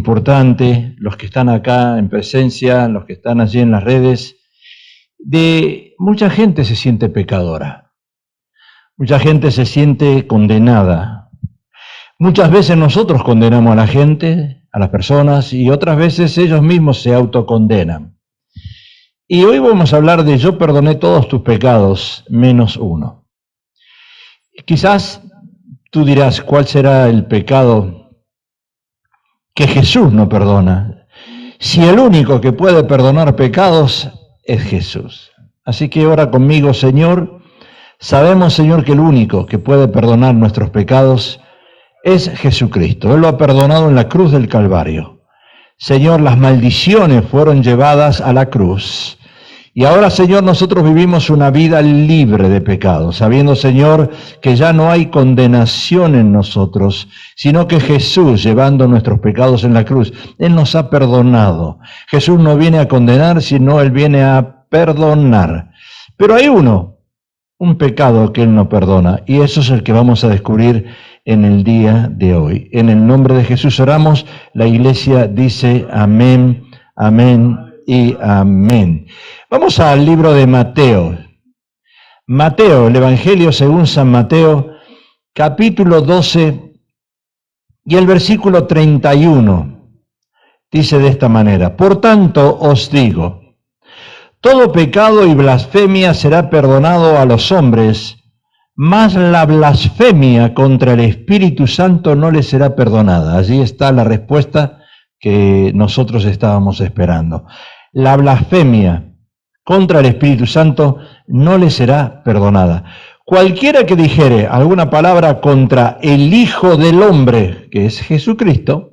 importante, los que están acá en presencia, los que están allí en las redes, de mucha gente se siente pecadora, mucha gente se siente condenada. Muchas veces nosotros condenamos a la gente, a las personas, y otras veces ellos mismos se autocondenan. Y hoy vamos a hablar de yo perdoné todos tus pecados, menos uno. Quizás tú dirás, ¿cuál será el pecado que Jesús no perdona? Si el único que puede perdonar pecados es Jesús. Así que ora conmigo, Señor. Sabemos, Señor, que el único que puede perdonar nuestros pecados es Jesucristo. Él lo ha perdonado en la cruz del Calvario. Señor, las maldiciones fueron llevadas a la cruz. Y ahora, Señor, nosotros vivimos una vida libre de pecado, sabiendo, Señor, que ya no hay condenación en nosotros, sino que Jesús, llevando nuestros pecados en la cruz, Él nos ha perdonado. Jesús no viene a condenar, sino Él viene a perdonar. Pero hay un pecado que Él no perdona, y eso es el que vamos a descubrir en el día de hoy. En el nombre de Jesús oramos, la iglesia dice amén, amén y amén. Vamos al libro de Mateo. Mateo, el Evangelio según San Mateo, capítulo 12 y el versículo 31. Dice de esta manera: por tanto os digo, todo pecado y blasfemia será perdonado a los hombres, mas la blasfemia contra el Espíritu Santo no le será perdonada. Allí está la respuesta que nosotros estábamos esperando. La blasfemia contra el Espíritu Santo no le será perdonada. Cualquiera que dijere alguna palabra contra el Hijo del Hombre, que es Jesucristo,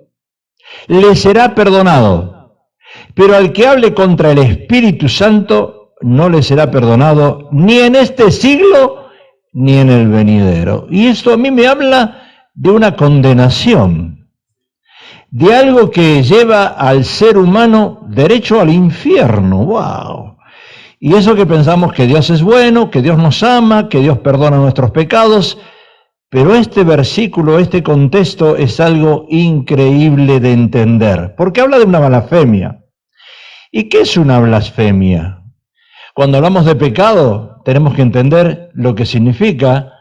le será perdonado. Pero al que hable contra el Espíritu Santo no le será perdonado ni en este siglo ni en el venidero. Y esto a mí me habla de una condenación, de algo que lleva al ser humano derecho al infierno. ¡Wow! Y eso que pensamos que Dios es bueno, que Dios nos ama, que Dios perdona nuestros pecados, pero este versículo, este contexto es algo increíble de entender, porque habla de una blasfemia. ¿Y qué es una blasfemia? Cuando hablamos de pecado, tenemos que entender lo que significa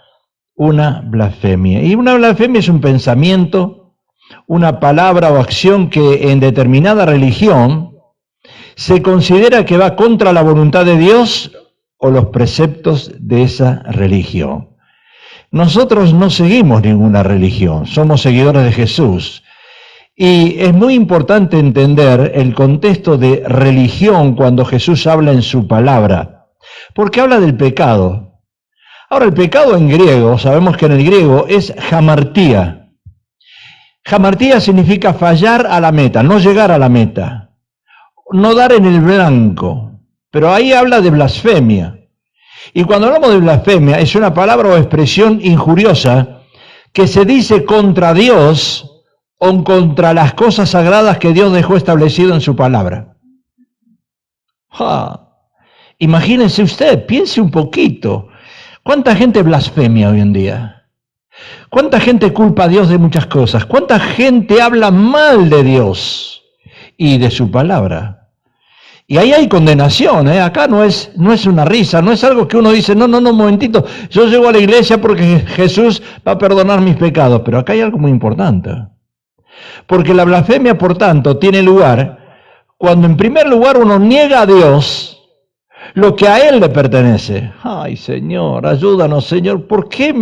una blasfemia. Y una blasfemia es un pensamiento, una palabra o acción que en determinada religión se considera que va contra la voluntad de Dios o los preceptos de esa religión. Nosotros no seguimos ninguna religión, somos seguidores de Jesús. Y es muy importante entender el contexto de religión cuando Jesús habla en su palabra, porque habla del pecado. Ahora, el pecado en griego, sabemos que en el griego es hamartía. Hamartía significa fallar a la meta, no llegar a la meta, no dar en el blanco, pero ahí habla de blasfemia. Y cuando hablamos de blasfemia, es una palabra o expresión injuriosa que se dice contra Dios o contra las cosas sagradas que Dios dejó establecido en su palabra. Imagínense usted, piense un poquito, ¿cuánta gente blasfemia hoy en día? ¿Cuánta gente culpa a Dios de muchas cosas? ¿Cuánta gente habla mal de Dios y de su palabra? Y ahí hay condenación, ¿eh? Acá no es una risa, no es algo que uno dice, no, un momentito, yo llego a la iglesia porque Jesús va a perdonar mis pecados, pero acá hay algo muy importante. Porque la blasfemia, por tanto, tiene lugar cuando en primer lugar uno niega a Dios lo que a Él le pertenece. Ay, Señor, ayúdanos, Señor. ¿Por qué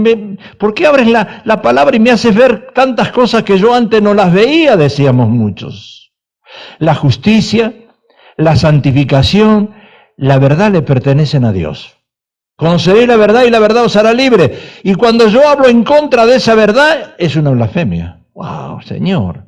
abres la palabra y me haces ver tantas cosas que yo antes no las veía? Decíamos muchos. La justicia, la santificación, la verdad le pertenecen a Dios. Conoceréis la verdad y la verdad os hará libre. Y cuando yo hablo en contra de esa verdad, es una blasfemia. ¡Wow, Señor!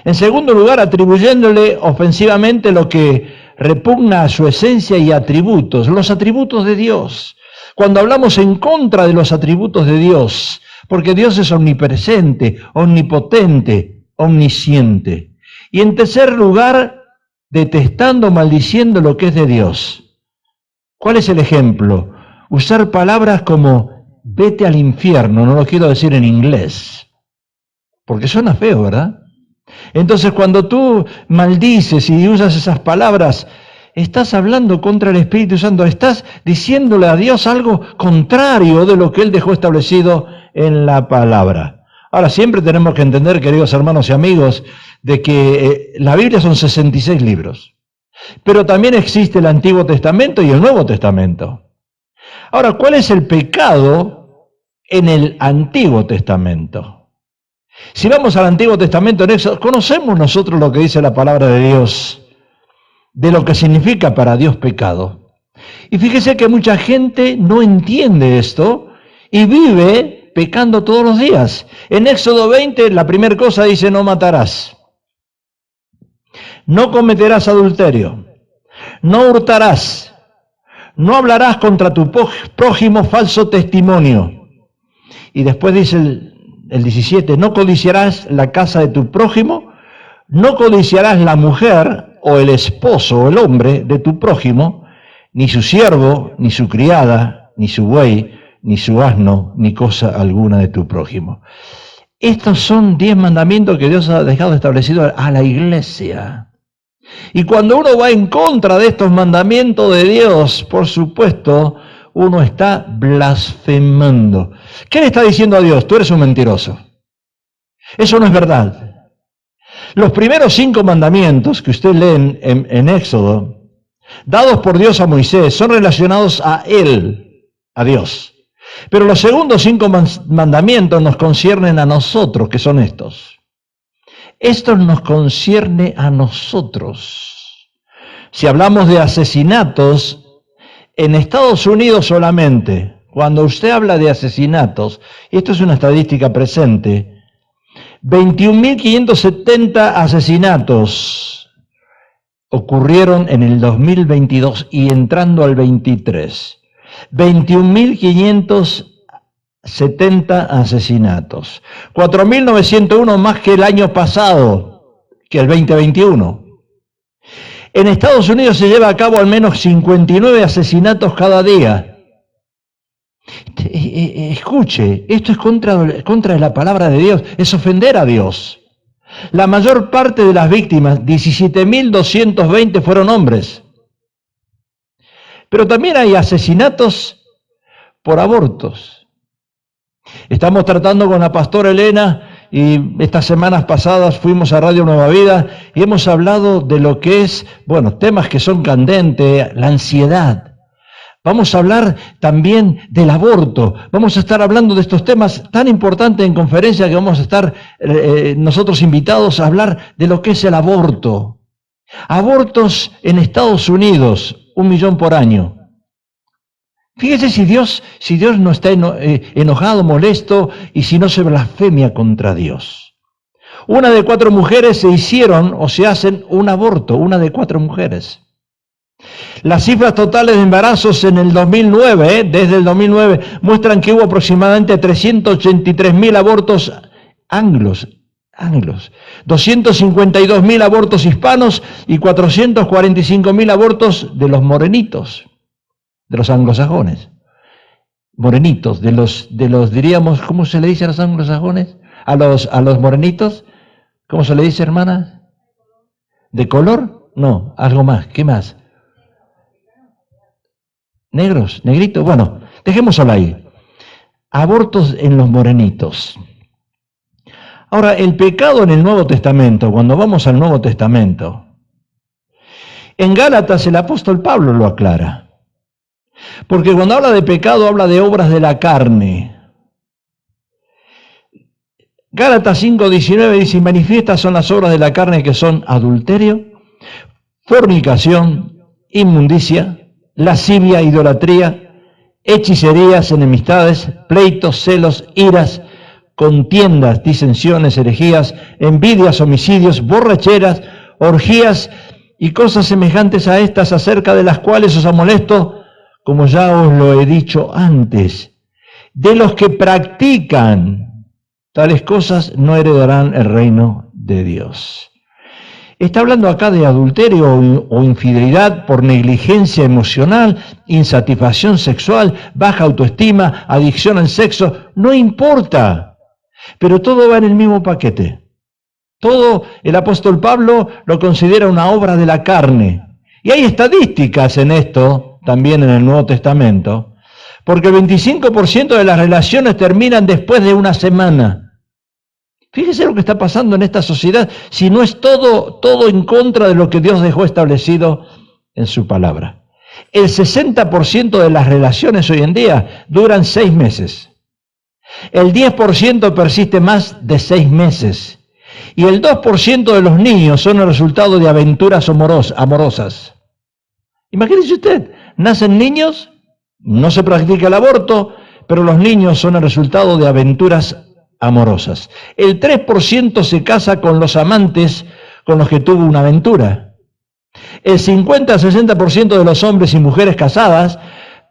En segundo lugar, atribuyéndole ofensivamente lo que repugna a su esencia y atributos, los atributos de Dios. Cuando hablamos en contra de los atributos de Dios, porque Dios es omnipresente, omnipotente, omnisciente. Y en tercer lugar, detestando, maldiciendo lo que es de Dios. ¿Cuál es el ejemplo? Usar palabras como vete al infierno, no lo quiero decir en inglés, porque suena feo, ¿verdad? Entonces, cuando tú maldices y usas esas palabras, estás hablando contra el Espíritu Santo, estás diciéndole a Dios algo contrario de lo que Él dejó establecido en la palabra. Ahora, siempre tenemos que entender, queridos hermanos y amigos, de que la Biblia son 66 libros, pero también existe el Antiguo Testamento y el Nuevo Testamento. Ahora, ¿cuál es el pecado en el Antiguo Testamento? Si vamos al Antiguo Testamento, en Éxodo, conocemos nosotros lo que dice la palabra de Dios, de lo que significa para Dios pecado. Y fíjese que mucha gente no entiende esto y vive pecando todos los días. En Éxodo 20, la primera cosa dice: no matarás, no cometerás adulterio, no hurtarás, no hablarás contra tu prójimo falso testimonio. Y después dice el 17, no codiciarás la casa de tu prójimo, no codiciarás la mujer o el esposo o el hombre de tu prójimo, ni su siervo, ni su criada, ni su buey, ni su asno, ni cosa alguna de tu prójimo. Estos son 10 mandamientos que Dios ha dejado establecidos a la iglesia. Y cuando uno va en contra de estos mandamientos de Dios, por supuesto, uno está blasfemando. ¿Qué le está diciendo a Dios? Tú eres un mentiroso. Eso no es verdad. Los primeros 5 mandamientos que usted lee en Éxodo, dados por Dios a Moisés, son relacionados a él, a Dios. Pero los segundos 5 mandamientos nos conciernen a nosotros, que son estos. Esto nos concierne a nosotros. Si hablamos de asesinatos, en Estados Unidos solamente, cuando usted habla de asesinatos, y esto es una estadística presente, 21.570 asesinatos ocurrieron en el 2022 y entrando al 23. 21.570 asesinatos. 4.901 más que el año pasado, que el 2021. En Estados Unidos se lleva a cabo al menos 59 asesinatos cada día. Escuche, esto es contra la palabra de Dios, es ofender a Dios. La mayor parte de las víctimas, 17.220, fueron hombres. Pero también hay asesinatos por abortos. Estamos tratando con la pastora Elena y estas semanas pasadas fuimos a Radio Nueva Vida y hemos hablado de lo que es, temas que son candentes, la ansiedad. Vamos a hablar también del aborto. Vamos a estar hablando de estos temas tan importantes en conferencia que vamos a estar nosotros invitados a hablar de lo que es el aborto. Abortos en Estados Unidos, 1 millón por año. Fíjese si Dios no está enojado, molesto y si no se blasfemia contra Dios. 1 de 4 mujeres se hicieron o se hacen un aborto, 1 de 4 mujeres. Las cifras totales de embarazos en el 2009, desde el 2009, muestran que hubo aproximadamente 383.000 abortos anglos, 252.000 abortos hispanos y 445.000 abortos de los morenitos, de los anglosajones. Morenitos, de los diríamos, ¿cómo se le dice a los anglosajones? A los morenitos, ¿cómo se le dice, hermana? ¿De color? No, algo más, ¿qué más? Negros, negritos, dejémoslo ahí. Abortos en los morenitos. Ahora, el pecado en el Nuevo Testamento, cuando vamos al Nuevo Testamento, en Gálatas el apóstol Pablo lo aclara. Porque cuando habla de pecado, habla de obras de la carne. Gálatas 5:19 dice: manifiestas son las obras de la carne, que son adulterio, fornicación, inmundicia, lascivia, idolatría, hechicerías, enemistades, pleitos, celos, iras, contiendas, disensiones, herejías, envidias, homicidios, borracheras, orgías y cosas semejantes a estas, acerca de las cuales os amolesto, como ya os lo he dicho antes. De los que practican tales cosas no heredarán el reino de Dios. Está hablando acá de adulterio o infidelidad por negligencia emocional, insatisfacción sexual, baja autoestima, adicción al sexo, no importa, pero todo va en el mismo paquete. Todo el apóstol Pablo lo considera una obra de la carne. Y hay estadísticas en esto, también en el Nuevo Testamento, porque el 25% de las relaciones terminan después de una semana. Fíjese lo que está pasando en esta sociedad, si no es todo en contra de lo que Dios dejó establecido en su palabra. El 60% de las relaciones hoy en día duran 6 meses. El 10% persiste más de 6 meses. Y el 2% de los niños son el resultado de aventuras amorosas. Imagínese usted, nacen niños, no se practica el aborto, pero los niños son el resultado de aventuras amorosas. El 3% se casa con los amantes con los que tuvo una aventura. El 50-60% de los hombres y mujeres casadas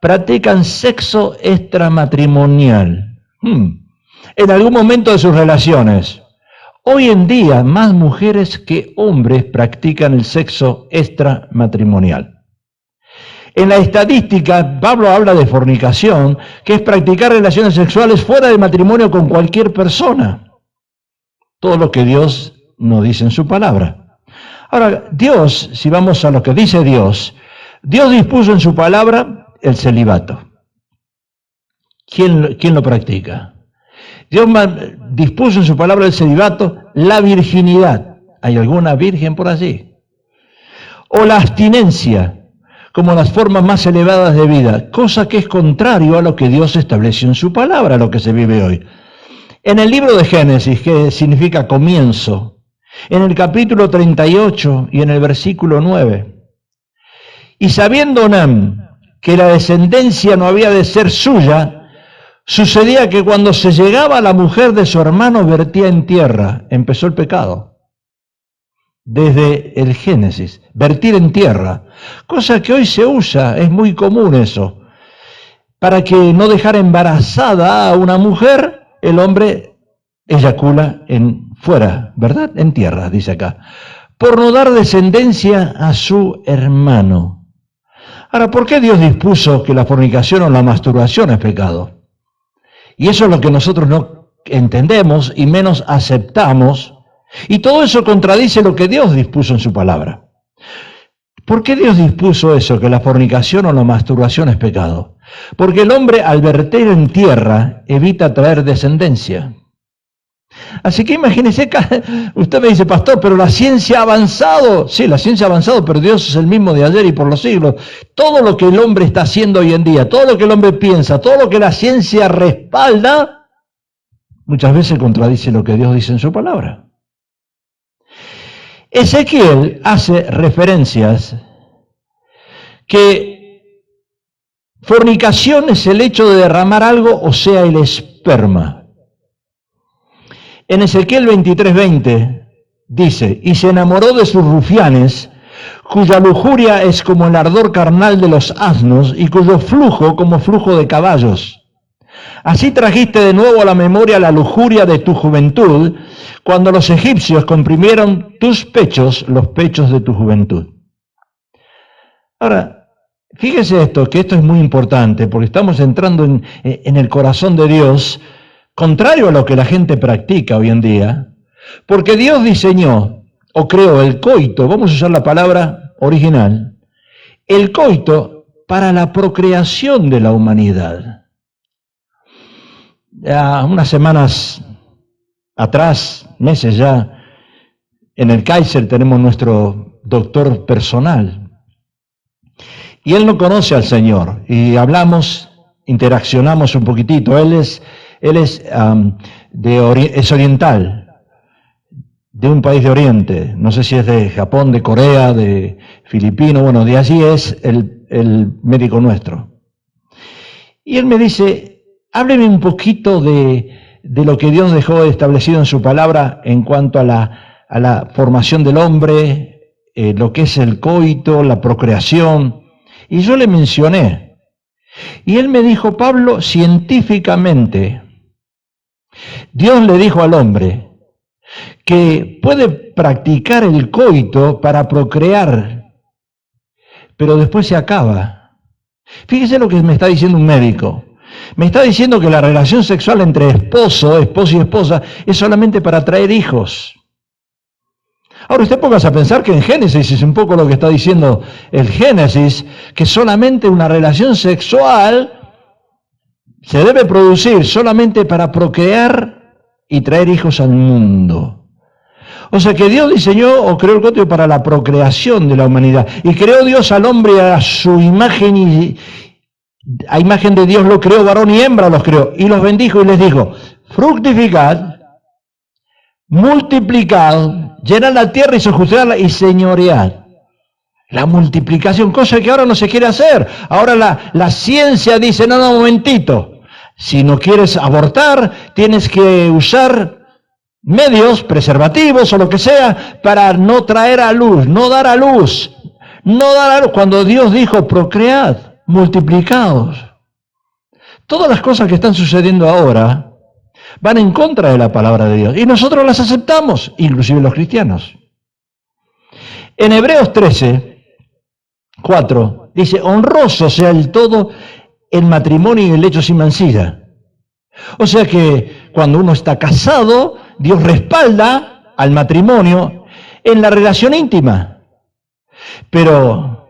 practican sexo extramatrimonial. En algún momento de sus relaciones. Hoy en día, más mujeres que hombres practican el sexo extramatrimonial. En la estadística, Pablo habla de fornicación, que es practicar relaciones sexuales fuera del matrimonio con cualquier persona. Todo lo que Dios nos dice en su palabra. Ahora, Dios, si vamos a lo que dice Dios dispuso en su palabra el celibato. ¿Quién lo practica? Dios dispuso en su palabra el celibato, la virginidad. ¿Hay alguna virgen por allí? O la abstinencia, como las formas más elevadas de vida, cosa que es contrario a lo que Dios estableció en su palabra, lo que se vive hoy. En el libro de Génesis, que significa comienzo, en el capítulo 38 y en el versículo 9, y sabiendo Onán que la descendencia no había de ser suya, sucedía que cuando se llegaba a la mujer de su hermano vertía en tierra. Empezó el pecado. Desde el Génesis, vertir en tierra, cosa que hoy se usa, es muy común eso. Para que no dejara embarazada a una mujer, el hombre eyacula fuera, ¿verdad? En tierra, dice acá, por no dar descendencia a su hermano. Ahora, ¿por qué Dios dispuso que la fornicación o la masturbación es pecado? Y eso es lo que nosotros no entendemos y menos aceptamos. Y todo eso contradice lo que Dios dispuso en su palabra. ¿Por qué Dios dispuso eso, que la fornicación o la masturbación es pecado? Porque el hombre al verter en tierra evita traer descendencia. Así que imagínese, usted me dice, pastor, pero la ciencia ha avanzado. Sí, la ciencia ha avanzado, pero Dios es el mismo de ayer y por los siglos. Todo lo que el hombre está haciendo hoy en día, todo lo que el hombre piensa, todo lo que la ciencia respalda, muchas veces contradice lo que Dios dice en su palabra. Ezequiel hace referencias que fornicación es el hecho de derramar algo, o sea, el esperma. En Ezequiel 23:20 dice, y se enamoró de sus rufianes, cuya lujuria es como el ardor carnal de los asnos y cuyo flujo como flujo de caballos. Así trajiste de nuevo a la memoria la lujuria de tu juventud, cuando los egipcios comprimieron tus pechos, los pechos de tu juventud. Ahora, fíjese esto, que esto es muy importante, porque estamos entrando en el corazón de Dios, contrario a lo que la gente practica hoy en día, porque Dios diseñó, o creó el coito, vamos a usar la palabra original, el coito para la procreación de la humanidad. Ya unas semanas atrás, meses ya, en el Kaiser tenemos nuestro doctor personal. Y él no conoce al Señor. Y hablamos, interaccionamos un poquitito. Él es oriental, de un país de Oriente. No sé si es de Japón, de Corea, de Filipino. Bueno, de allí es el médico nuestro. Y él me dice, hábleme un poquito de lo que Dios dejó establecido en su palabra en cuanto a la formación del hombre, lo que es el coito, la procreación. Y yo le mencioné. Y él me dijo, Pablo, científicamente, Dios le dijo al hombre que puede practicar el coito para procrear, pero después se acaba. Fíjese lo que me está diciendo un médico. Me está diciendo que la relación sexual entre esposo y esposa es solamente para traer hijos. Ahora usted póngase a pensar que en Génesis es un poco lo que está diciendo el Génesis, que solamente una relación sexual se debe producir solamente para procrear y traer hijos al mundo. O sea que Dios diseñó o creó el código para la procreación de la humanidad. Y creó Dios al hombre a su imagen y a imagen de Dios lo creó, varón y hembra los creó. Y los bendijo y les dijo, fructificad, multiplicad, llenad la tierra y sojuzgadla y señoread. La multiplicación, cosa que ahora no se quiere hacer. Ahora la ciencia dice, no, un momentito. Si no quieres abortar, tienes que usar medios, preservativos o lo que sea, para no traer a luz, no dar a luz. No dar a luz. Cuando Dios dijo, procread, multiplicaos. Todas las cosas que están sucediendo ahora van en contra de la palabra de Dios. Y nosotros las aceptamos, inclusive los cristianos. En Hebreos 13:4 dice, honroso sea el todo el matrimonio y el lecho sin mancilla. O sea que cuando uno está casado, Dios respalda al matrimonio en la relación íntima, pero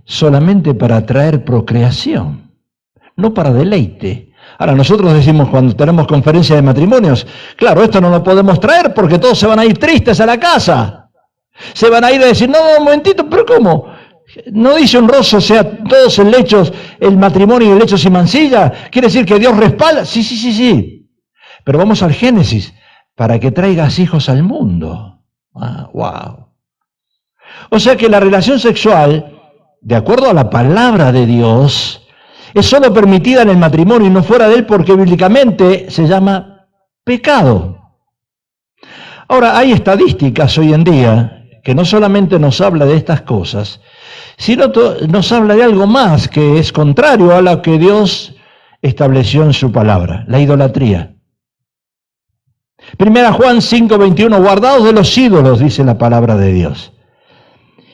solamente para traer procreación, no para deleite. Ahora, nosotros decimos cuando tenemos conferencias de matrimonios, claro, esto no lo podemos traer porque todos se van a ir tristes a la casa. Se van a ir a decir, no, un momentito, pero ¿cómo? ¿No dice honroso sea todos el lecho, el matrimonio y el lecho sin mancilla? ¿Quiere decir que Dios respalda? Sí. Pero vamos al Génesis, para que traigas hijos al mundo. Wow. O sea que la relación sexual, de acuerdo a la palabra de Dios, es solo permitida en el matrimonio y no fuera de él porque bíblicamente se llama pecado. Ahora, hay estadísticas hoy en día que no solamente nos habla de estas cosas, sino nos habla de algo más que es contrario a lo que Dios estableció en su palabra, la idolatría. 1 Juan 5:21, guardaos de los ídolos, dice la palabra de Dios.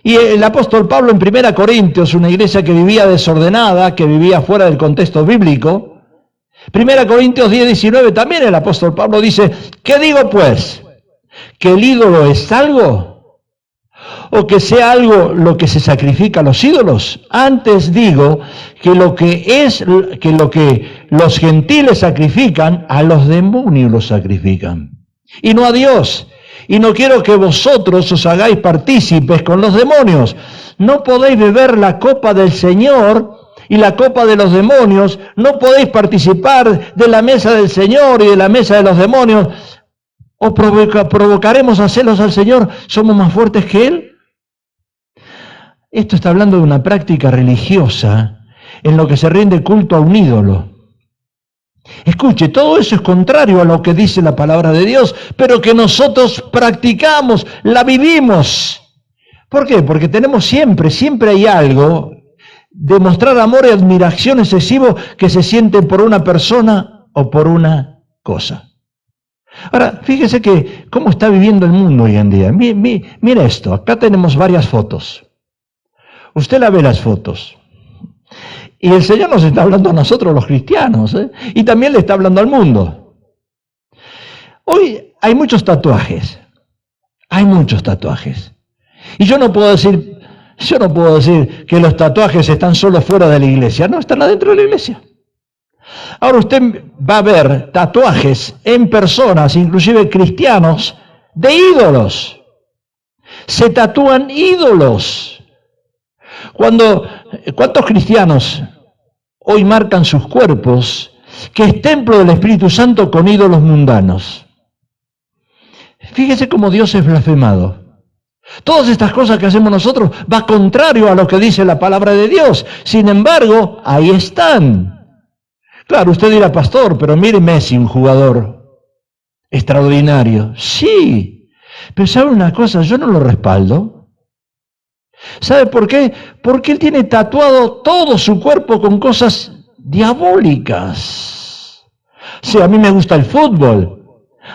Y el apóstol Pablo en 1 Corintios, una iglesia que vivía desordenada, que vivía fuera del contexto bíblico, 1 Corintios 10:19, también el apóstol Pablo dice, ¿qué digo pues? ¿Que el ídolo es algo? ¿O que sea algo lo que se sacrifica a los ídolos? Antes digo que lo que los gentiles sacrifican, a los demonios los sacrifican, y no a Dios. Y no quiero que vosotros os hagáis partícipes con los demonios. No podéis beber la copa del Señor y la copa de los demonios. No podéis participar de la mesa del Señor y de la mesa de los demonios. ¿O provocaremos a celos al Señor? ¿Somos más fuertes que Él? Esto está hablando de una práctica religiosa en lo que se rinde culto a un ídolo. Escuche, todo eso es contrario a lo que dice la palabra de Dios, pero que nosotros practicamos, la vivimos. ¿Por qué? Porque tenemos siempre hay algo de mostrar amor y admiración excesivo que se siente por una persona o por una cosa. Ahora, fíjese que cómo está viviendo el mundo hoy en día. Mire esto, acá tenemos varias fotos. Usted la ve las fotos. Y el Señor nos está hablando a nosotros los cristianos, y también le está hablando al mundo. Hoy hay muchos tatuajes. Y yo no puedo decir que los tatuajes están solo fuera de la iglesia. No, están adentro de la iglesia. Ahora usted va a ver tatuajes en personas, inclusive cristianos, de ídolos. Se tatúan ídolos. ¿Cuántos cristianos hoy marcan sus cuerpos que es templo del Espíritu Santo con ídolos mundanos? Fíjese cómo Dios es blasfemado. Todas estas cosas que hacemos nosotros va contrario a lo que dice la palabra de Dios. Sin embargo, ahí están. Claro, usted dirá, pastor, pero mire Messi, un jugador extraordinario. Sí, pero ¿sabe una cosa? Yo no lo respaldo. ¿Sabe por qué? Porque él tiene tatuado todo su cuerpo con cosas diabólicas. Sí, a mí me gusta el fútbol.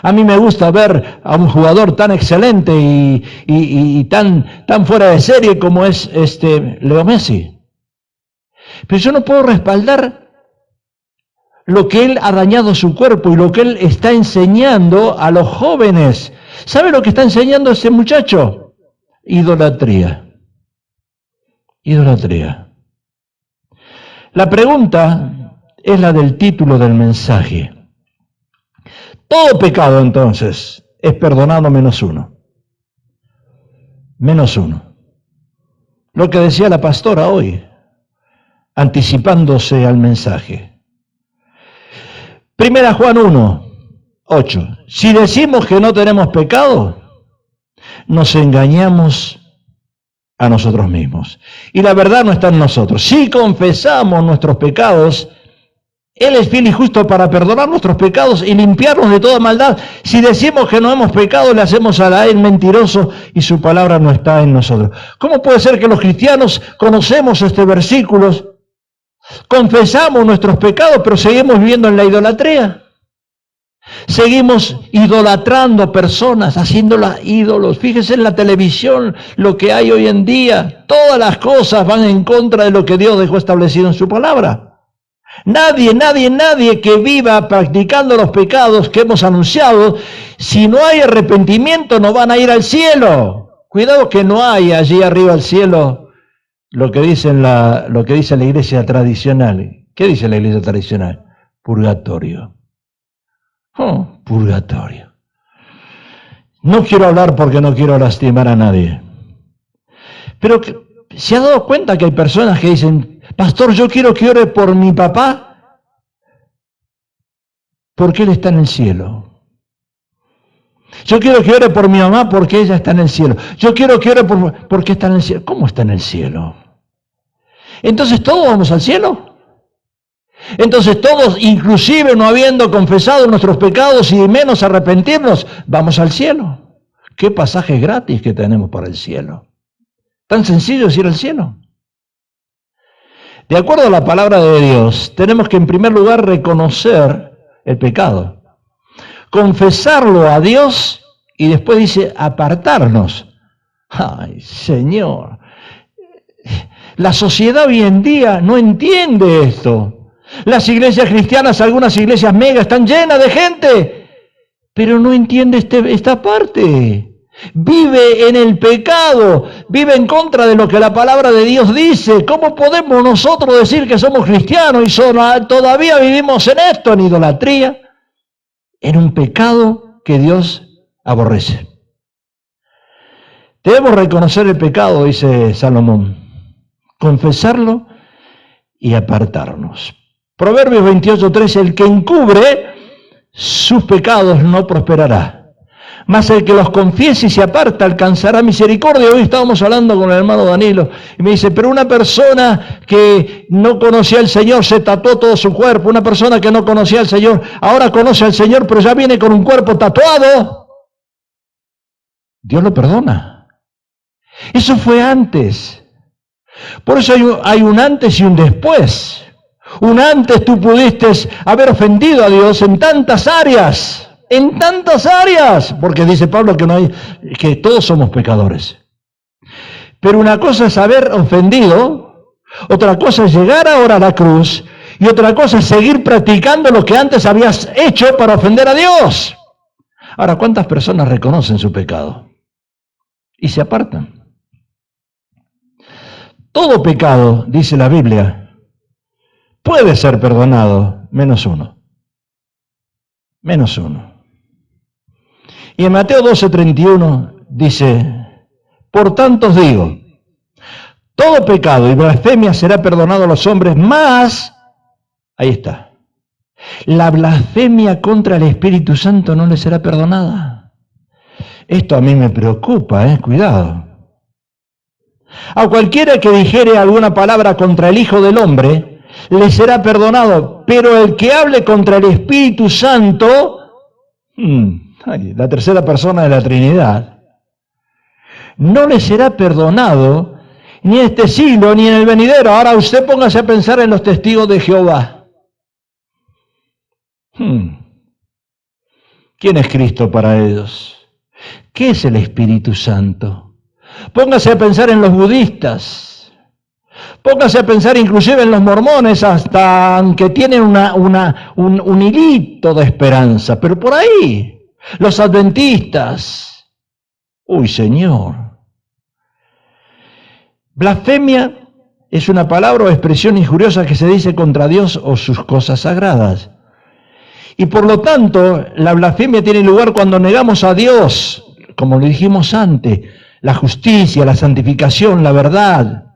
A mí me gusta ver a un jugador tan excelente y tan fuera de serie como es Leo Messi. Pero yo no puedo respaldar lo que él ha dañado su cuerpo y lo que él está enseñando a los jóvenes. ¿Sabe lo que está enseñando ese muchacho? Idolatría. Idolatría. La pregunta es la del título del mensaje. Todo pecado, entonces, es perdonado menos uno. Menos uno. Lo que decía la pastora hoy, anticipándose al mensaje. Primera Juan 1, 8. Si decimos que no tenemos pecado, nos engañamos a nosotros mismos. Y la verdad no está en nosotros. Si confesamos nuestros pecados, Él es fiel y justo para perdonar nuestros pecados y limpiarnos de toda maldad. Si decimos que no hemos pecado, le hacemos a Él mentiroso y su palabra no está en nosotros. ¿Cómo puede ser que los cristianos conocemos este versículo, confesamos nuestros pecados, pero seguimos viviendo en la idolatría? Seguimos idolatrando personas, haciéndolas ídolos. Fíjese en la televisión lo que hay hoy en día. Todas las cosas van en contra de lo que Dios dejó establecido en su palabra. Nadie que viva practicando los pecados que hemos anunciado, si no hay arrepentimiento no van a ir al cielo. Cuidado que no hay allí arriba al cielo lo que dice la iglesia tradicional. ¿Qué dice la iglesia tradicional? Purgatorio. Oh, purgatorio. No quiero hablar porque no quiero lastimar a nadie. Pero ¿se ha dado cuenta que hay personas que dicen, pastor, yo quiero que ore por mi papá porque él está en el cielo? Yo quiero que ore por mi mamá porque ella está en el cielo. Yo quiero que ore porque está en el cielo. ¿Cómo está en el cielo? Entonces todos vamos al cielo. Entonces todos, inclusive no habiendo confesado nuestros pecados y menos arrepentirnos, vamos al cielo. ¿Qué pasaje gratis que tenemos para el cielo? Tan sencillo es ir al cielo. De acuerdo a la palabra de Dios, tenemos que en primer lugar reconocer el pecado, confesarlo a Dios y después dice apartarnos. Ay, Señor, la sociedad hoy en día no entiende esto. Las iglesias cristianas, algunas iglesias mega, están llenas de gente, pero no entiende esta parte. Vive en el pecado, vive en contra de lo que la palabra de Dios dice. ¿Cómo podemos nosotros decir que somos cristianos y todavía vivimos en esto, en idolatría, en un pecado que Dios aborrece? Debemos reconocer el pecado, dice Salomón, confesarlo y apartarnos. Proverbios 28:13, el que encubre sus pecados no prosperará, mas el que los confiese y se aparta alcanzará misericordia. Hoy estábamos hablando con el hermano Danilo y me dice, pero una persona que no conocía al Señor se tatuó todo su cuerpo. Una persona que no conocía al Señor ahora conoce al Señor, pero ya viene con un cuerpo tatuado. Dios lo perdona. Eso fue antes. Por eso hay un antes y un después. Un antes tú pudiste haber ofendido a Dios en tantas áreas, porque dice Pablo que todos somos pecadores. Pero una cosa es haber ofendido, otra cosa es llegar ahora a la cruz, y otra cosa es seguir practicando lo que antes habías hecho para ofender a Dios. Ahora, ¿cuántas personas reconocen su pecado y se apartan? Todo pecado, dice la Biblia, puede ser perdonado, menos uno. Menos uno. Y en Mateo 12:31 dice, por tanto os digo, todo pecado y blasfemia será perdonado a los hombres, mas, ahí está, la blasfemia contra el Espíritu Santo no le será perdonada. Esto a mí me preocupa, cuidado. A cualquiera que dijere alguna palabra contra el Hijo del Hombre, le será perdonado, pero el que hable contra el Espíritu Santo, la tercera persona de la Trinidad, no le será perdonado ni en este siglo ni en el venidero. Ahora usted póngase a pensar en los testigos de Jehová. ¿Quién es Cristo para ellos? ¿Qué es el Espíritu Santo? Póngase a pensar en los budistas. Póngase a pensar inclusive en los mormones, hasta aunque tienen un hilito de esperanza, pero por ahí, los adventistas. Uy, Señor, Blasfemia es una palabra o expresión injuriosa que se dice contra Dios o sus cosas sagradas. Y por lo tanto, la blasfemia tiene lugar cuando negamos a Dios, como lo dijimos antes, la justicia, la santificación, la verdad.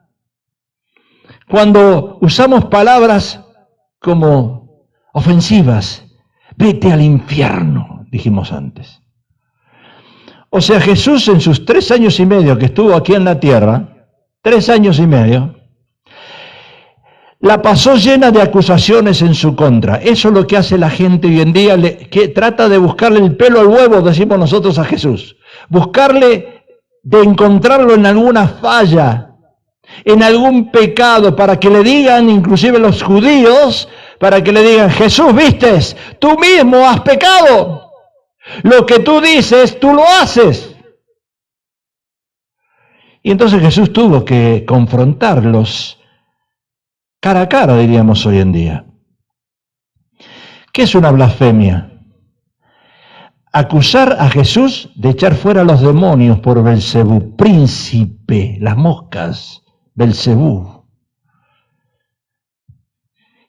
Cuando usamos palabras como ofensivas, vete al infierno, dijimos antes. O sea, Jesús en sus 3 años y medio que estuvo aquí en la tierra, 3 años y medio, la pasó llena de acusaciones en su contra. Eso es lo que hace la gente hoy en día, que trata de buscarle el pelo al huevo, decimos nosotros a Jesús. Buscarle de encontrarlo en alguna falla, en algún pecado, para que le digan, inclusive los judíos, para que le digan, Jesús, vistes, tú mismo has pecado. Lo que tú dices, tú lo haces. Y entonces Jesús tuvo que confrontarlos cara a cara, diríamos hoy en día. ¿Qué es una blasfemia? Acusar a Jesús de echar fuera a los demonios por Belcebú, príncipe, las moscas, Belcebú.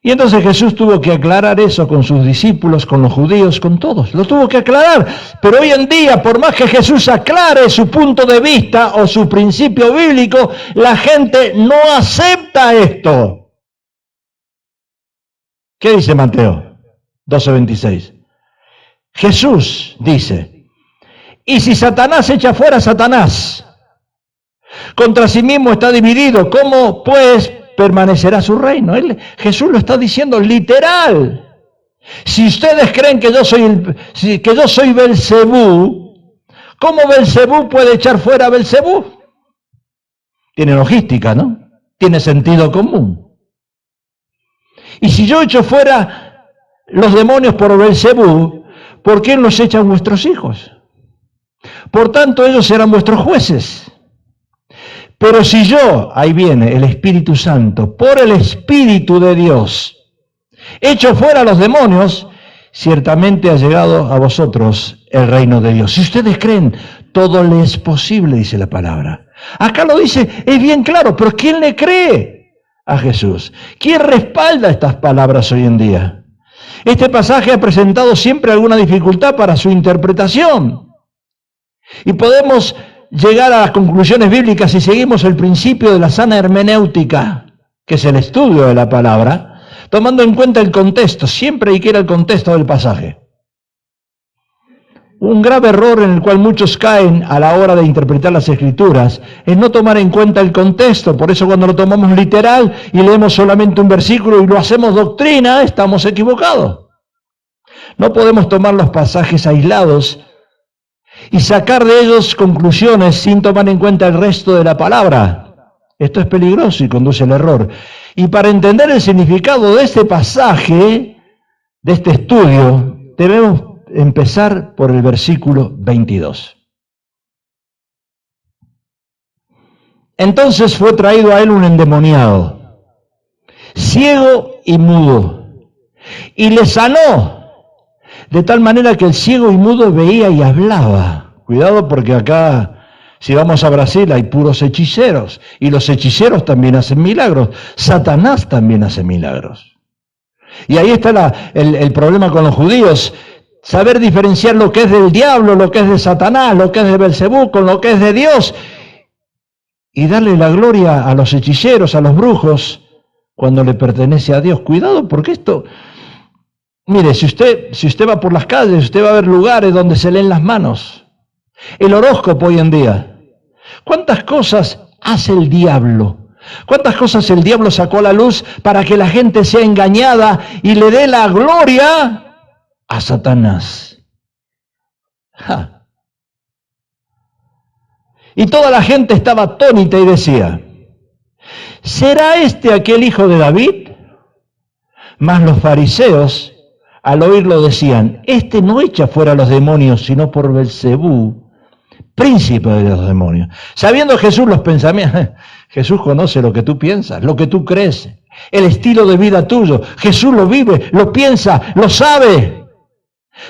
Y entonces Jesús tuvo que aclarar eso con sus discípulos, con los judíos, con todos. Lo tuvo que aclarar. Pero hoy en día, por más que Jesús aclare su punto de vista o su principio bíblico, la gente no acepta esto. ¿Qué dice Mateo 12:26? Jesús dice, y si Satanás echa fuera a Satanás, contra sí mismo está dividido, ¿cómo pues permanecerá su reino? Jesús lo está diciendo literal. Si ustedes creen que yo soy Belcebú, ¿cómo Belcebú puede echar fuera a Belcebú? Tiene logística, ¿no? Tiene sentido común. Y si yo echo fuera los demonios por Belcebú, ¿por qué los echan vuestros hijos? Por tanto, ellos serán vuestros jueces. Pero si yo, ahí viene el Espíritu Santo, por el Espíritu de Dios, echo fuera los demonios, ciertamente ha llegado a vosotros el reino de Dios. Si ustedes creen, todo les es posible, dice la palabra. Acá lo dice, es bien claro, pero ¿quién le cree a Jesús? ¿Quién respalda estas palabras hoy en día? Este pasaje ha presentado siempre alguna dificultad para su interpretación. Y podemos llegar a las conclusiones bíblicas si seguimos el principio de la sana hermenéutica, que es el estudio de la palabra, tomando en cuenta el contexto, siempre hay que ir al contexto del pasaje. Un grave error en el cual muchos caen a la hora de interpretar las Escrituras es no tomar en cuenta el contexto. Por eso cuando lo tomamos literal y leemos solamente un versículo y lo hacemos doctrina, estamos equivocados. No podemos tomar los pasajes aislados y sacar de ellos conclusiones sin tomar en cuenta el resto de la palabra. Esto es peligroso y conduce al error. Y para entender el significado de este pasaje, de este estudio, debemos empezar por el versículo 22. Entonces fue traído a él un endemoniado, ciego y mudo, y le sanó, de tal manera que el ciego y mudo veía y hablaba. Cuidado porque acá, si vamos a Brasil, hay puros hechiceros, y los hechiceros también hacen milagros. Satanás también hace milagros. Y ahí está el problema con los judíos. Saber diferenciar lo que es del diablo, lo que es de Satanás, lo que es de Belcebú, con lo que es de Dios. Y darle la gloria a los hechiceros, a los brujos, cuando le pertenece a Dios. Cuidado, porque esto... Mire, si usted va por las calles, usted va a ver lugares donde se leen las manos. El horóscopo hoy en día. ¿Cuántas cosas hace el diablo? ¿Cuántas cosas el diablo sacó a la luz para que la gente sea engañada y le dé la gloria a Satanás? ¡Ja! Y toda la gente estaba atónita y decía, ¿será este aquel hijo de David? Mas los fariseos, al oírlo, decían, este no echa fuera a los demonios, sino por Belcebú, príncipe de los demonios. Sabiendo Jesús los pensamientos, Jesús conoce lo que tú piensas, lo que tú crees, el estilo de vida tuyo. Jesús lo vive, lo piensa, lo sabe.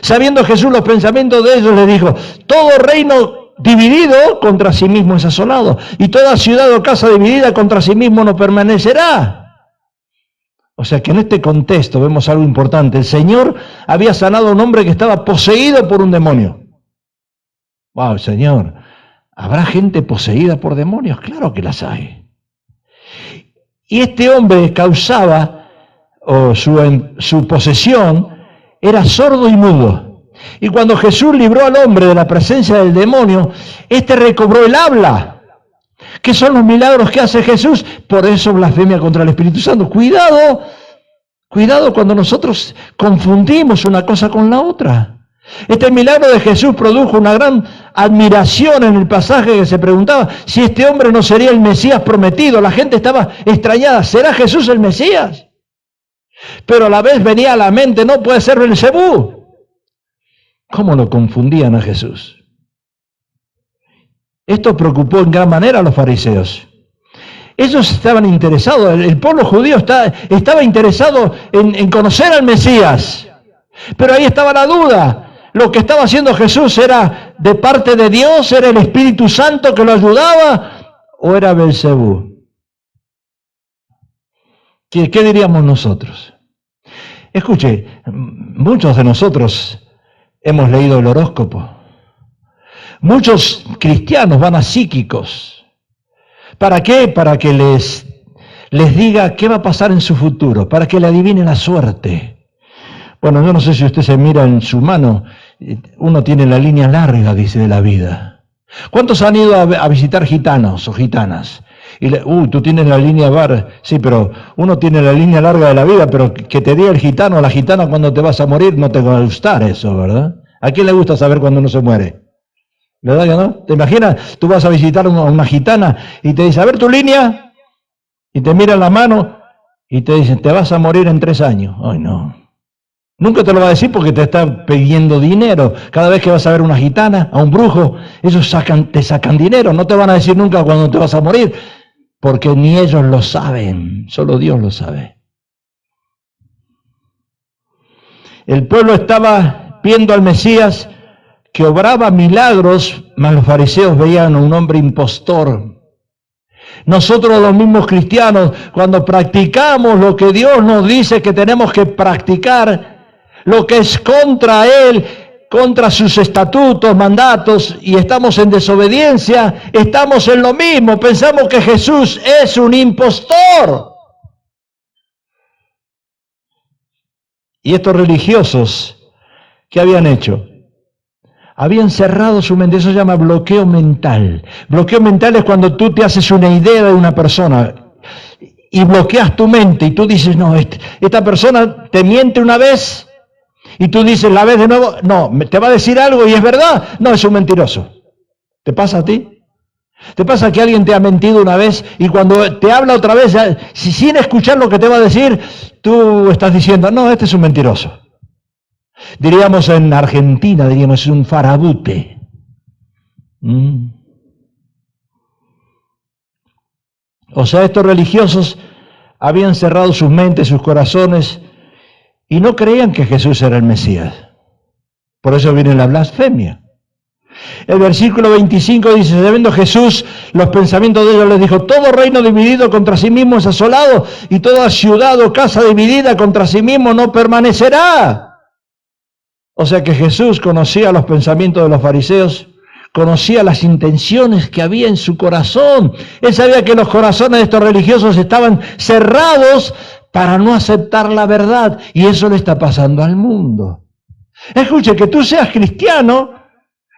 Sabiendo Jesús los pensamientos de ellos, les dijo, todo reino dividido contra sí mismo es asolado, y toda ciudad o casa dividida contra sí mismo no permanecerá. O sea que en este contexto vemos algo importante. El Señor había sanado a un hombre que estaba poseído por un demonio. Wow, Señor, ¿habrá gente poseída por demonios? Claro que las hay. Y este hombre causaba, o su posesión, era sordo y mudo. Y cuando Jesús libró al hombre de la presencia del demonio, este recobró el habla. ¿Qué son los milagros que hace Jesús? Por eso blasfemia contra el Espíritu Santo. Cuidado, cuidado cuando nosotros confundimos una cosa con la otra. Este milagro de Jesús produjo una gran admiración en el pasaje que se preguntaba si este hombre no sería el Mesías prometido. La gente estaba extrañada. ¿Será Jesús el Mesías? Pero a la vez venía a la mente, no puede ser Belcebú. ¿Cómo lo confundían a Jesús? Esto preocupó en gran manera a los fariseos. Ellos estaban interesados, el pueblo judío estaba interesado en conocer al Mesías. Pero ahí estaba la duda. Lo que estaba haciendo Jesús era de parte de Dios, era el Espíritu Santo que lo ayudaba, o era Belcebú. ¿Qué diríamos nosotros? Escuche, muchos de nosotros hemos leído el horóscopo. Muchos cristianos van a psíquicos. ¿Para qué? Para que les diga qué va a pasar en su futuro, para que le adivine la suerte. Bueno, yo no sé si usted se mira en su mano, uno tiene la línea larga, dice, de la vida. ¿Cuántos han ido a visitar gitanos o gitanas? Y tú tienes la línea sí, pero uno tiene la línea larga de la vida, pero que te diga el gitano o la gitana cuando te vas a morir, no te va a gustar eso, ¿verdad? ¿A quién le gusta saber cuándo uno se muere? ¿Verdad que no? ¿Te imaginas? Tú vas a visitar a una gitana y te dice, a ver tu línea, y te mira la mano y te dicen, te vas a morir en 3 años. Ay, no. Nunca te lo va a decir porque te está pidiendo dinero. Cada vez que vas a ver una gitana, a un brujo, ellos te sacan dinero. No te van a decir nunca cuándo te vas a morir, porque ni ellos lo saben, solo Dios lo sabe. El pueblo estaba viendo al Mesías que obraba milagros, mas los fariseos veían a un hombre impostor. Nosotros los mismos cristianos, cuando practicamos lo que Dios nos dice que tenemos que practicar, lo que es contra Él, contra sus estatutos, mandatos, y estamos en desobediencia, estamos en lo mismo, pensamos que Jesús es un impostor. Y estos religiosos, ¿qué habían hecho? Habían cerrado su mente, eso se llama bloqueo mental. Bloqueo mental es cuando tú te haces una idea de una persona y bloqueas tu mente y tú dices, no, esta persona te miente una vez y tú dices, la ves de nuevo, no, te va a decir algo y es verdad, no, es un mentiroso. ¿Te pasa a ti? ¿Te pasa que alguien te ha mentido una vez y cuando te habla otra vez, sin escuchar lo que te va a decir, tú estás diciendo, no, este es un mentiroso? Diríamos en Argentina, es un farabute. O sea, estos religiosos habían cerrado sus mentes, sus corazones, y no creían que Jesús era el Mesías. Por eso viene la blasfemia. El versículo 25 dice, sabiendo Jesús los pensamientos de ellos, les dijo, todo reino dividido contra sí mismo es asolado, y toda ciudad o casa dividida contra sí mismo no permanecerá. O sea que Jesús conocía los pensamientos de los fariseos, conocía las intenciones que había en su corazón. Él sabía que los corazones de estos religiosos estaban cerrados para no aceptar la verdad. Y eso le está pasando al mundo. Escuche, que tú seas cristiano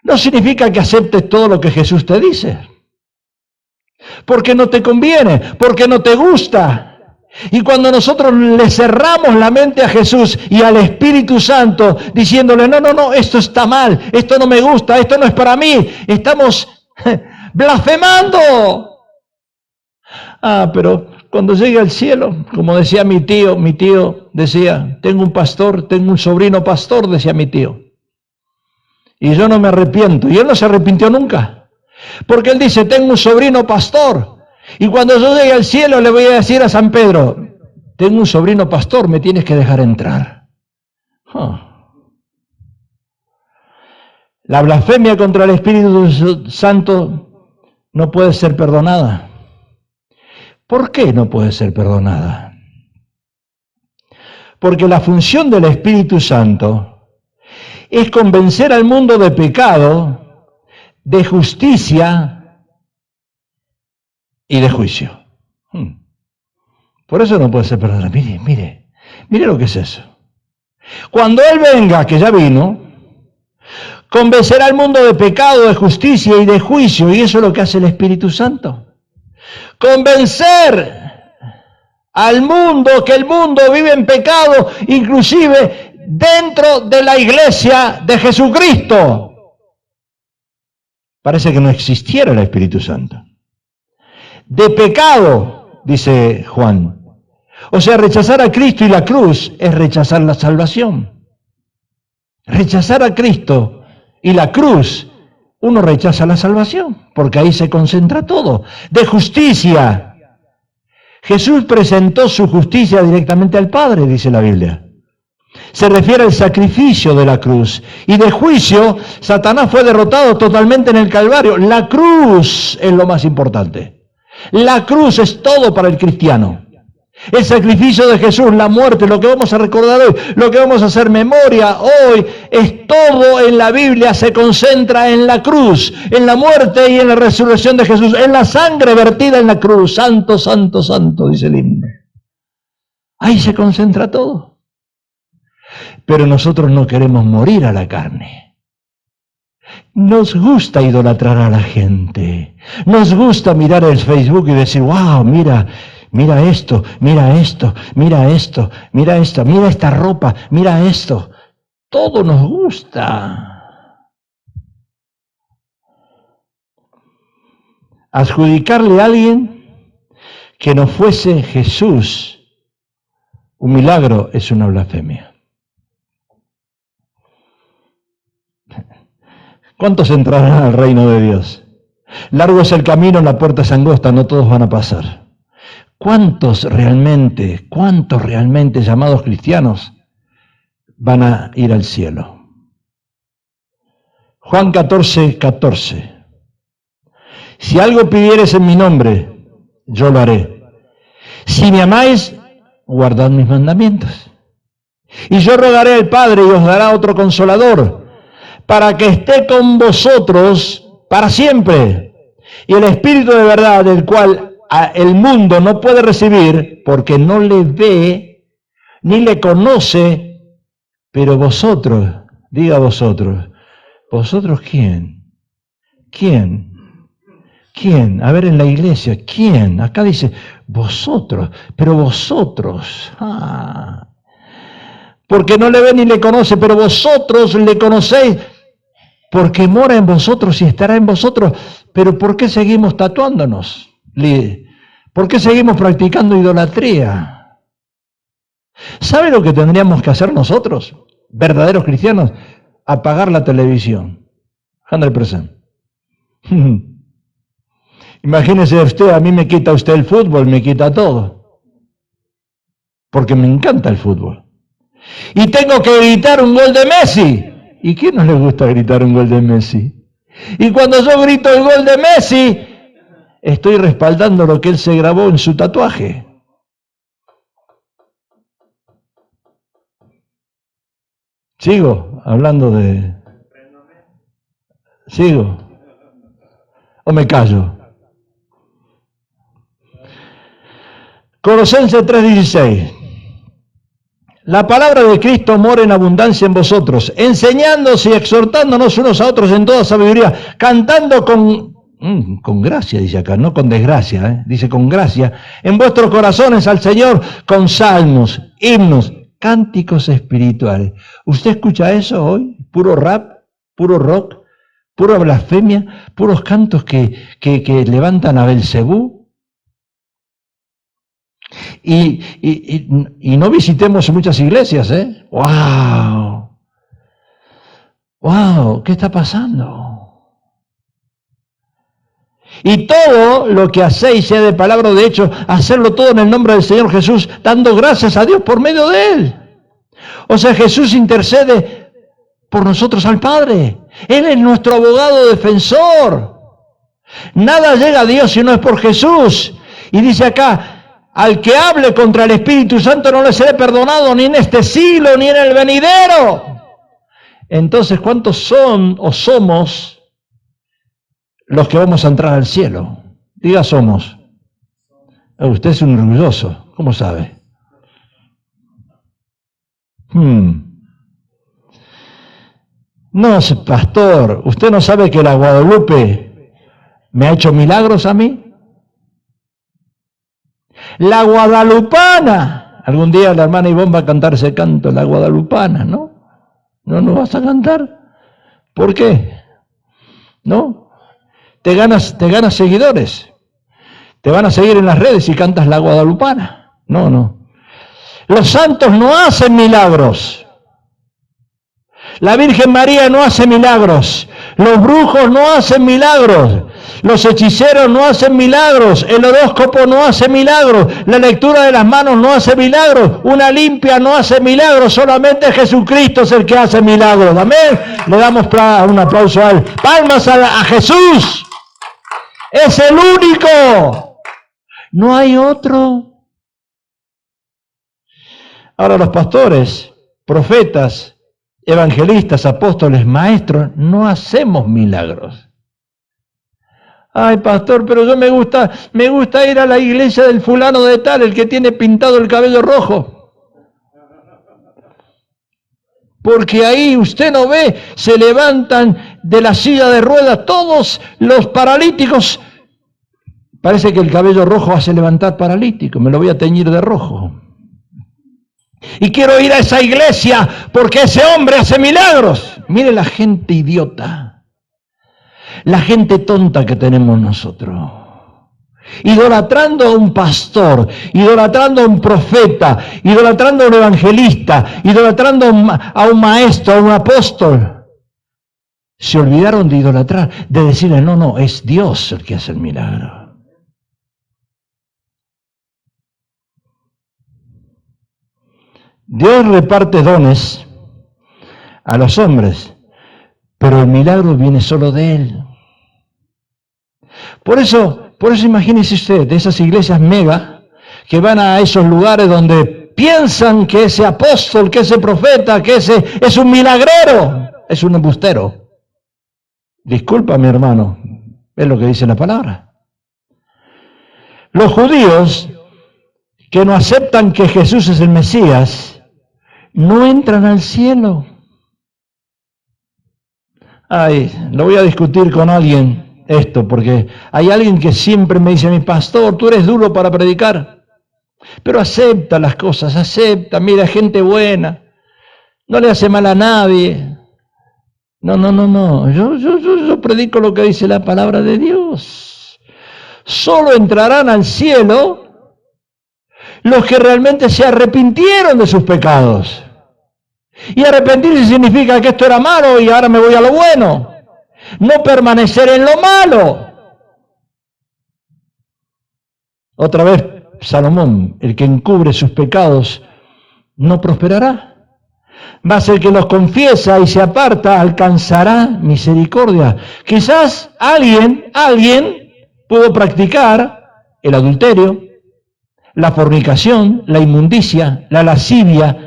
no significa que aceptes todo lo que Jesús te dice. Porque no te conviene, porque no te gusta. Y cuando nosotros le cerramos la mente a Jesús y al Espíritu Santo, diciéndole, no, esto está mal, esto no me gusta, esto no es para mí, estamos blasfemando. Pero cuando llegue al cielo, como decía mi tío decía, tengo un sobrino pastor, decía mi tío. Y yo no me arrepiento, y él no se arrepintió nunca. Porque él dice, tengo un sobrino pastor. Y cuando yo llegue al cielo le voy a decir a San Pedro, tengo un sobrino pastor, me tienes que dejar entrar. La blasfemia contra el Espíritu Santo no puede ser perdonada. ¿Por qué no puede ser perdonada? Porque la función del Espíritu Santo es convencer al mundo de pecado, de justicia y de juicio. Por eso no puede ser perdonada. Mire lo que es eso. Cuando Él venga, que ya vino, convencerá al mundo de pecado, de justicia y de juicio, y eso es lo que hace el Espíritu Santo. Convencer al mundo que el mundo vive en pecado, inclusive dentro de la iglesia de Jesucristo. Parece que no existiera el Espíritu Santo. De pecado, dice Juan. O sea, rechazar a Cristo y la cruz es rechazar la salvación. Rechazar a Cristo y la cruz, uno rechaza la salvación, porque ahí se concentra todo. De justicia. Jesús presentó su justicia directamente al Padre, dice la Biblia. Se refiere al sacrificio de la cruz. Y de juicio, Satanás fue derrotado totalmente en el Calvario. La cruz es lo más importante. La cruz es todo para el cristiano. El sacrificio de Jesús, la muerte, lo que vamos a recordar hoy, lo que vamos a hacer memoria hoy, es todo en la Biblia, se concentra en la cruz, en la muerte y en la resurrección de Jesús, en la sangre vertida en la cruz. Santo, santo, santo, dice el himno. Ahí se concentra todo. Pero nosotros no queremos morir a la carne. Nos gusta idolatrar a la gente. Nos gusta mirar el Facebook y decir, wow, mira esto, mira esto, mira esto, mira esto, mira esta ropa, mira esto. Todo nos gusta. Adjudicarle a alguien que no fuese Jesús un milagro es una blasfemia. ¿Cuántos entrarán al reino de Dios? Largo es el camino, la puerta es angosta, no todos van a pasar. ¿Cuántos realmente llamados cristianos van a ir al cielo? Juan 14:14. Si algo pidieres en mi nombre, yo lo haré. Si me amáis, guardad mis mandamientos. Y yo rogaré al Padre y os dará otro consolador, para que esté con vosotros para siempre. Y el Espíritu de verdad, el cual el mundo no puede recibir porque no le ve ni le conoce, pero vosotros, diga vosotros, ¿vosotros quién? ¿Quién? ¿Quién? A ver, en la iglesia, ¿quién? Acá dice vosotros, pero vosotros, porque no le ve ni le conoce, pero vosotros le conocéis, porque mora en vosotros y estará en vosotros. Pero ¿por qué seguimos tatuándonos? ¿Por qué seguimos practicando idolatría? ¿Sabe lo que tendríamos que hacer nosotros, verdaderos cristianos? Apagar la televisión. 100%. Imagínese usted, a mí me quita usted el fútbol, me quita todo. Porque me encanta el fútbol. Y tengo que gritar un gol de Messi. ¿Y quién no le gusta gritar un gol de Messi? Y cuando yo grito el gol de Messi, estoy respaldando lo que él se grabó en su tatuaje. ¿Sigo hablando de...? ¿Sigo? ¿O me callo? Colosenses 3:16. La palabra de Cristo mora en abundancia en vosotros, enseñándonos y exhortándonos unos a otros en toda sabiduría, cantando con gracia, dice acá, no con desgracia, dice con gracia, en vuestros corazones al Señor con salmos, himnos, cánticos espirituales. ¿Usted escucha eso hoy? Puro rap, puro rock, pura blasfemia, puros cantos que levantan a Belcebú. Y no visitemos muchas iglesias, ¡Wow! ¡Wow! ¿Qué está pasando? Y todo lo que hacéis, sea de palabra o de hecho, hacerlo todo en el nombre del Señor Jesús, dando gracias a Dios por medio de Él. O sea, Jesús intercede por nosotros al Padre. Él es nuestro abogado defensor. Nada llega a Dios si no es por Jesús. Y dice acá, al que hable contra el Espíritu Santo no le será perdonado ni en este siglo ni en el venidero. Entonces, ¿cuántos son o somos los que vamos a entrar al cielo? Diga somos. Usted es un orgulloso, ¿cómo sabe? No, pastor, ¿usted no sabe que la Guadalupe me ha hecho milagros a mí? La guadalupana. Algún día la hermana Ivonne va a cantar ese canto, la guadalupana, ¿no? ¿No nos vas a cantar? ¿Por qué? ¿No? Te ganas seguidores. Te van a seguir en las redes si cantas la guadalupana. No. Los santos no hacen milagros. La Virgen María no hace milagros. Los brujos no hacen milagros. Los hechiceros no hacen milagros. El horóscopo no hace milagros. La lectura de las manos no hace milagros. Una limpia no hace milagros. Solamente Jesucristo es el que hace milagros. Amén. Le damos un aplauso a él. Palmas a Jesús. Es el único. No hay otro. Ahora los pastores, profetas, evangelistas, apóstoles, maestros, no hacemos milagros. Ay, pastor, pero yo me gusta ir a la iglesia del fulano de tal, el que tiene pintado el cabello rojo. Porque ahí usted no ve, se levantan de la silla de ruedas todos los paralíticos. Parece que el cabello rojo hace levantar paralítico, me lo voy a teñir de rojo. Y quiero ir a esa iglesia porque ese hombre hace milagros. Mire la gente idiota, la gente tonta que tenemos nosotros. Idolatrando a un pastor, idolatrando a un profeta, idolatrando a un evangelista, idolatrando a un maestro, a un apóstol. Se olvidaron de idolatrar, de decirle, no, es Dios el que hace el milagro. Dios reparte dones a los hombres, pero el milagro viene solo de Él. Por eso imagínese usted, de esas iglesias mega, que van a esos lugares donde piensan que ese apóstol, que ese profeta, que ese es un milagrero, es un embustero. Disculpa, mi hermano, es lo que dice la palabra. Los judíos que no aceptan que Jesús es el Mesías, no entran al cielo. Ay, lo voy a discutir con alguien esto, porque hay alguien que siempre me dice, mi pastor, tú eres duro para predicar, pero acepta las cosas, acepta, mira, gente buena, no le hace mal a nadie. No, yo predico lo que dice la palabra de Dios. Solo entrarán al cielo los que realmente se arrepintieron de sus pecados. Y arrepentirse significa que esto era malo y ahora me voy a lo bueno. No permanecer en lo malo. Otra vez, Salomón, el que encubre sus pecados no prosperará. Mas el que los confiesa y se aparta alcanzará misericordia. Quizás alguien pudo practicar el adulterio, la fornicación, la inmundicia, la lascivia,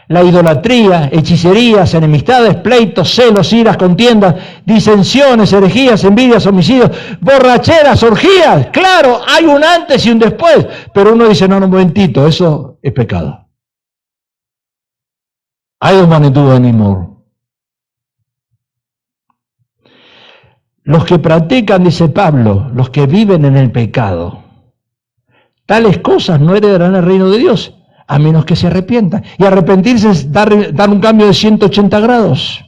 la idolatría, hechicerías, enemistades, pleitos, celos, iras, contiendas, disensiones, herejías, envidias, homicidios, borracheras, orgías. Claro, hay un antes y un después, pero uno dice, no, un momentito, eso es pecado. I don't want to do anymore. Los que practican, dice Pablo, los que viven en el pecado, tales cosas no heredarán el reino de Dios, a menos que se arrepientan. Y arrepentirse es dar un cambio de 180 grados.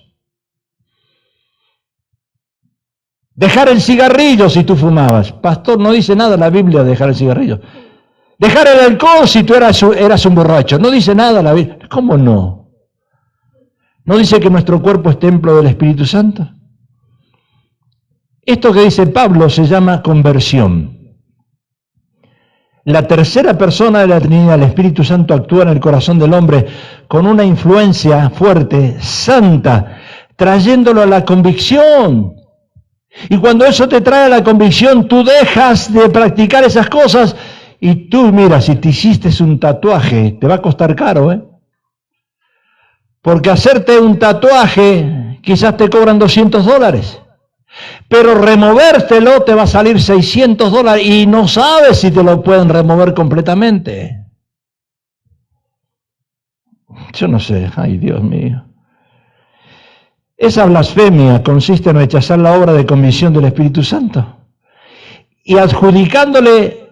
Dejar el cigarrillo si tú fumabas. Pastor, no dice nada la Biblia de dejar el cigarrillo. Dejar el alcohol si tú eras un borracho. No dice nada la Biblia. ¿Cómo no? ¿No dice que nuestro cuerpo es templo del Espíritu Santo? Esto que dice Pablo se llama conversión. La tercera persona de la Trinidad, el Espíritu Santo, actúa en el corazón del hombre con una influencia fuerte, santa, trayéndolo a la convicción. Y cuando eso te trae a la convicción, tú dejas de practicar esas cosas y tú, mira, si te hiciste un tatuaje, te va a costar caro, ¿eh? Porque hacerte un tatuaje quizás te cobran $200, pero removértelo te va a salir $600 y no sabes si te lo pueden remover completamente. Yo no sé, ay Dios mío. Esa blasfemia consiste en rechazar la obra de convicción del Espíritu Santo y adjudicándole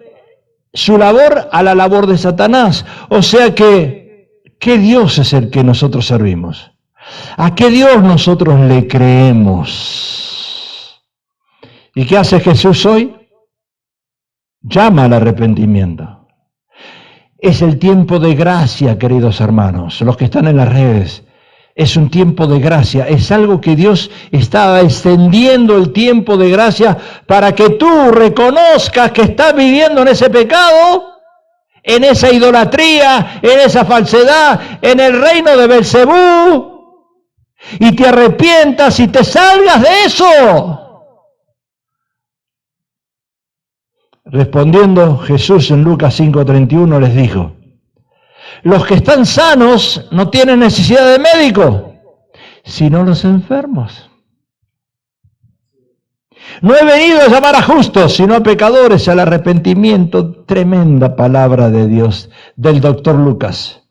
su labor a la labor de Satanás. O sea que, ¿qué Dios es el que nosotros servimos? ¿A qué Dios nosotros le creemos? ¿Y qué hace Jesús hoy? Llama al arrepentimiento. Es el tiempo de gracia, queridos hermanos, los que están en las redes. Es un tiempo de gracia, es algo que Dios está extendiendo el tiempo de gracia para que tú reconozcas que estás viviendo en ese pecado, en esa idolatría, en esa falsedad, en el reino de Belcebú, y te arrepientas y te salgas de eso. Respondiendo Jesús en Lucas 5:31 les dijo: los que están sanos no tienen necesidad de médico, sino los enfermos. No he venido a llamar a justos, sino a pecadores al arrepentimiento. Tremenda palabra de Dios, del doctor Lucas.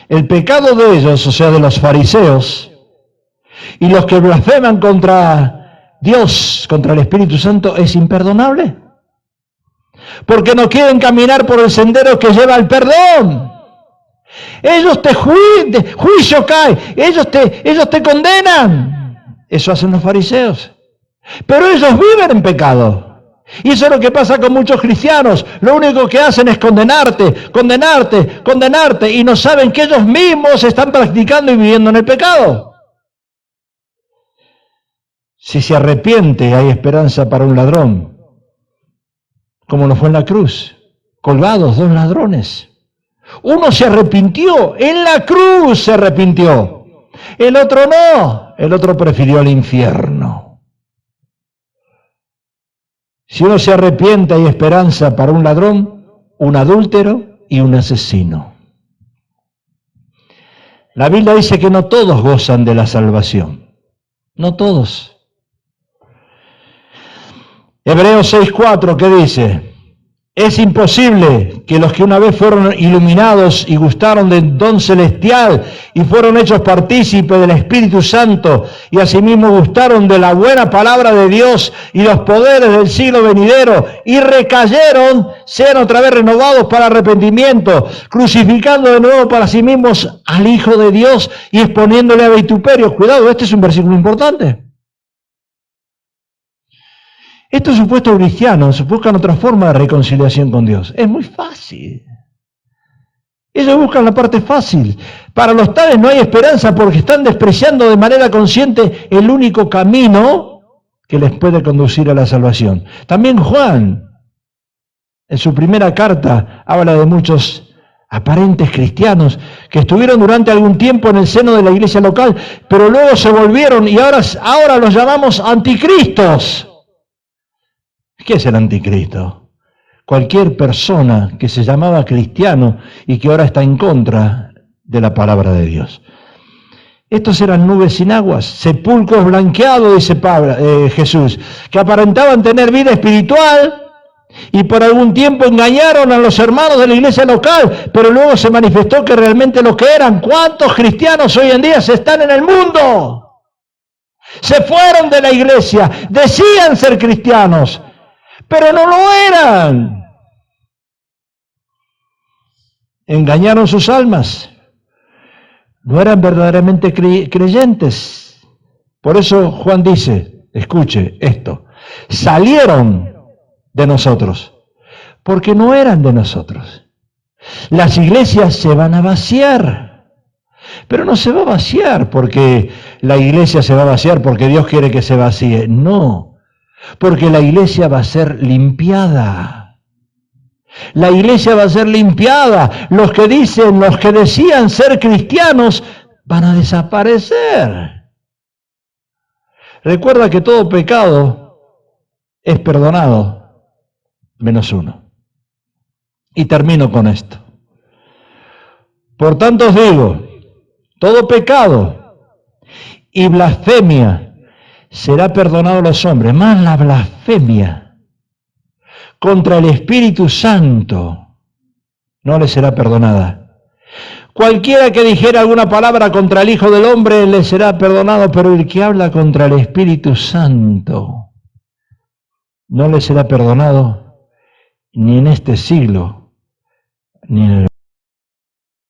El pecado de ellos, o sea, de los fariseos, y los que blasfeman contra Dios, contra el Espíritu Santo, es imperdonable. Porque no quieren caminar por el sendero que lleva al perdón. Ellos te juicio cae, ellos te condenan. Eso hacen los fariseos. Pero ellos viven en pecado. Y eso es lo que pasa con muchos cristianos. Lo único que hacen es condenarte, condenarte, condenarte, y no saben que ellos mismos están practicando y viviendo en el pecado. Si se arrepiente, hay esperanza para un ladrón. Como lo fue en la cruz, colgados 2 ladrones. Uno se arrepintió, en la cruz se arrepintió. El otro no, el otro prefirió el infierno. Si uno se arrepiente, hay esperanza para un ladrón, un adúltero y un asesino. La Biblia dice que no todos gozan de la salvación. No todos. Hebreos 6:4, ¿qué dice? Es imposible que los que una vez fueron iluminados y gustaron del don celestial y fueron hechos partícipes del Espíritu Santo y asimismo gustaron de la buena palabra de Dios y los poderes del siglo venidero y recayeron, sean otra vez renovados para arrepentimiento, crucificando de nuevo para sí mismos al Hijo de Dios y exponiéndole a vituperio. Cuidado, este es un versículo importante. Estos supuestos cristianos buscan otra forma de reconciliación con Dios. Es muy fácil. Ellos buscan la parte fácil. Para los tales no hay esperanza porque están despreciando de manera consciente el único camino que les puede conducir a la salvación. También Juan, en su primera carta, habla de muchos aparentes cristianos que estuvieron durante algún tiempo en el seno de la iglesia local, pero luego se volvieron y ahora los llamamos anticristos. ¿Qué es el anticristo? Cualquier persona que se llamaba cristiano y que ahora está en contra de la palabra de Dios. Estos eran nubes sin aguas, sepulcros blanqueados, dice Jesús, que aparentaban tener vida espiritual y por algún tiempo engañaron a los hermanos de la iglesia local, pero luego se manifestó que realmente lo que eran. ¿Cuántos cristianos hoy en día están en el mundo? Se fueron de la iglesia, decían ser cristianos, pero no lo eran. Engañaron sus almas. No eran verdaderamente creyentes. Por eso Juan dice, escuche esto, salieron de nosotros, porque no eran de nosotros. Las iglesias se van a vaciar, pero no se va a vaciar porque la iglesia se va a vaciar porque Dios quiere que se vacíe. No. Porque la iglesia va a ser limpiada. La iglesia va a ser limpiada. Los que decían ser cristianos van a desaparecer. Recuerda que todo pecado es perdonado, menos uno. Y termino con esto. Por tanto os digo, todo pecado y blasfemia será perdonado a los hombres, más la blasfemia contra el Espíritu Santo no le será perdonada. Cualquiera que dijera alguna palabra contra el Hijo del Hombre le será perdonado, pero el que habla contra el Espíritu Santo no le será perdonado ni en este siglo, ni en el